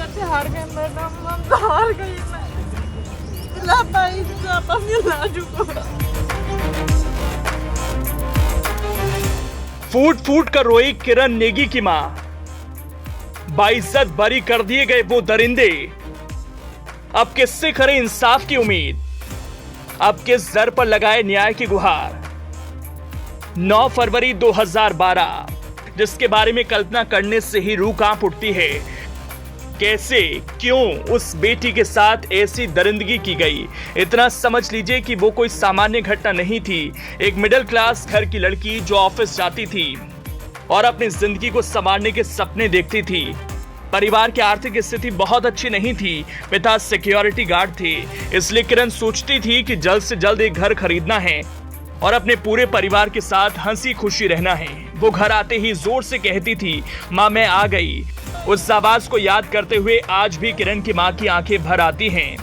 करते हार गए मैडम, हम तो हार गई। मैं भाई साहब मिला चुको। फूट फूट कर रोई किरण नेगी की मां। बाइज्जत बरी कर दिए गए वो दरिंदे। अब किससे करे इंसाफ की उम्मीद? अब किस दर पर लगाए न्याय की गुहार? 9 फरवरी 2012, जिसके बारे में कल्पना करने से ही रूह कांप उठती है। कैसे, क्यों उस बेटी के साथ ऐसी दरिंदगी की गई? इतना समझ लीजिए कि वो कोई सामान्य घटना नहीं थी। एक मिडिल क्लास घर की लड़की जो ऑफिस जाती थी और अपनी जिंदगी को संवारने के सपने देखती थी। परिवार की आर्थिक स्थिति बहुत अच्छी नहीं थी। पिता सिक्योरिटी गार्ड थे, इसलिए किरण सोचती थी कि जल्द से जल्द एक घर खरीदना है और अपने पूरे परिवार के साथ हंसी खुशी रहना है। वो घर आते ही जोर से कहती थी, माँ मैं आ गई। उस आवाज को याद करते हुए आज भी किरण की मां की आंखें भर आती हैं।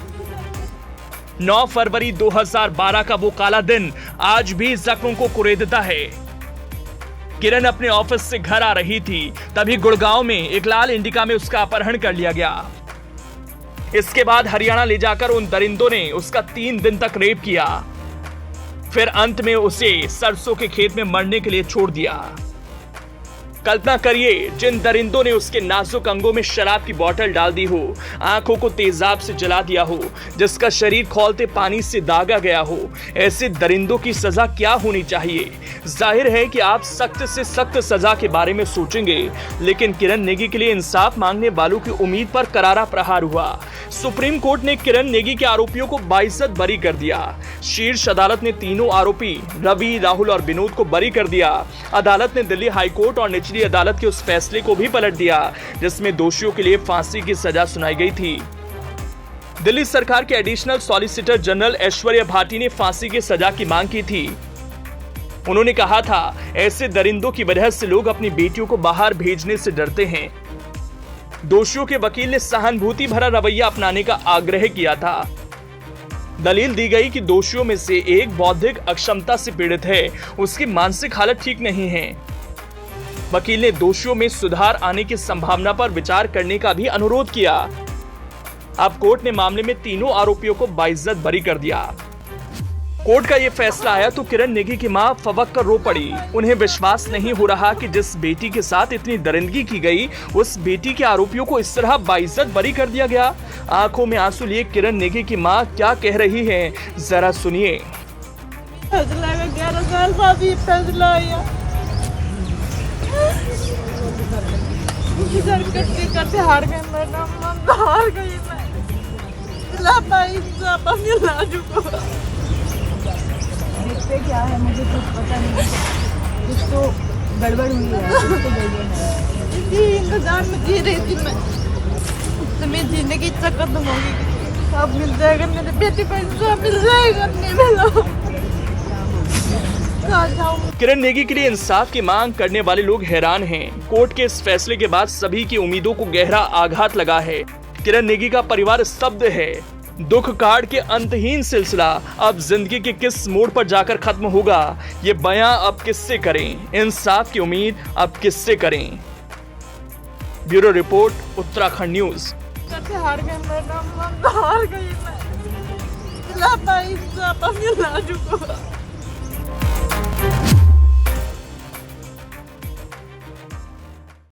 9 फरवरी 2012 का वो काला दिन आज भी जख्मों को कुरेदता है। किरण अपने ऑफिस से घर आ रही थी, तभी गुड़गांव में एक लाल इंडिका में उसका अपहरण कर लिया गया। इसके बाद हरियाणा ले जाकर उन दरिंदों ने उसका 3 दिन तक रेप किया, फिर अंत में उसे सरसों के खेत में मरने के लिए छोड़ दिया। कल्पना करिए, जिन दरिंदों ने उसके नाजुक अंगों में शराब की बोतल डाल दी हो, आंखों को तेजाब से जला दिया हो, जिसका शरीर खौलते पानी से दागा गया हो, ऐसे दरिंदों की सजा क्या होनी चाहिए? जाहिर है कि आप सख्त से सख्त सजा के बारे में सोचेंगे, लेकिन किरण नेगी के लिए इंसाफ मांगने वालों की उम्मीद पर करारा प्रहार हुआ। सुप्रीम कोर्ट ने किरण नेगी के आरोपियों को बाइज्जत बरी कर दिया। शीर्ष अदालत ने तीनों आरोपी रवि, राहुल और विनोद को बरी कर दिया। अदालत ने दिल्ली हाईकोर्ट और निचली अदालत के उस फैसले को भी पलट दिया जिसमें दोषियों के लिए फांसी की सजा सुनाई गई थी। दिल्ली सरकार के additional solicitor general Aishwarya Bhati ने फांसी की सजा की मांग की थी। उन्होंने कहा था, ऐसे दरिंदों की वजह से लोग अपनी बेटियों को बाहर भेजने से डरते हैं। दोषियों के वकील ने सहानुभूति भरा रवैया अपनाने का आग्रह किया था। दलील दी गई कि दोषियों में से एक बौद्धिक अक्षमता से पीड़ित है, उसकी मानसिक हालत ठीक नहीं है। वकील ने दोषियों में सुधार आने की संभावना पर विचार करने का भी अनुरोध किया। अब कोर्ट ने मामले में तीनों आरोपियों को बाइज्जत बरी कर दिया। कोर्ट का यह फैसला आया तो किरण नेगी की मां फवक कर रो पड़ी। उन्हें विश्वास नहीं हो रहा कि जिस बेटी के साथ इतनी दरिंदगी की गई, उस बेटी के आरोपियों को इस तरह बाइज्जत बरी कर दिया गया। आंखों में आंसू लिए किरण नेगी की मां क्या कह रही है, जरा सुनिए। फैसला 11 साल बाद ये फैसला आया। करते हार गए मैडम, हम तो हार गई। मैं भाई साहब मिला चुको। देखते क्या है, मुझे कुछ पता नहीं, कुछ तो गड़बड़ हुई है, कुछ तो गड़बड़ है। इसी इंतजार में जी रही थी मैं, तुम्हें जीने की इच्छा खत्म होगी। अब मिल जाएगा मेरे बेटी को, इंसाफ मिल जाएगा। नहीं मिला। किरण नेगी के लिए इंसाफ की मांग करने वाले लोग हैरान हैं। कोर्ट के इस फैसले के बाद सभी की उम्मीदों को गहरा आघात लगा है। किरण नेगी का परिवार स्तब्ध है। दुख काट के अंतहीन सिलसिला अब जिंदगी के किस मोड़ पर जाकर खत्म होगा, ये बयां अब किससे करें? इंसाफ की उम्मीद अब किससे करें? Bureau report, Uttarakhand news. करते हार गए मैडम, हम तो हार गई। मैं भाई साहब मिला चुको।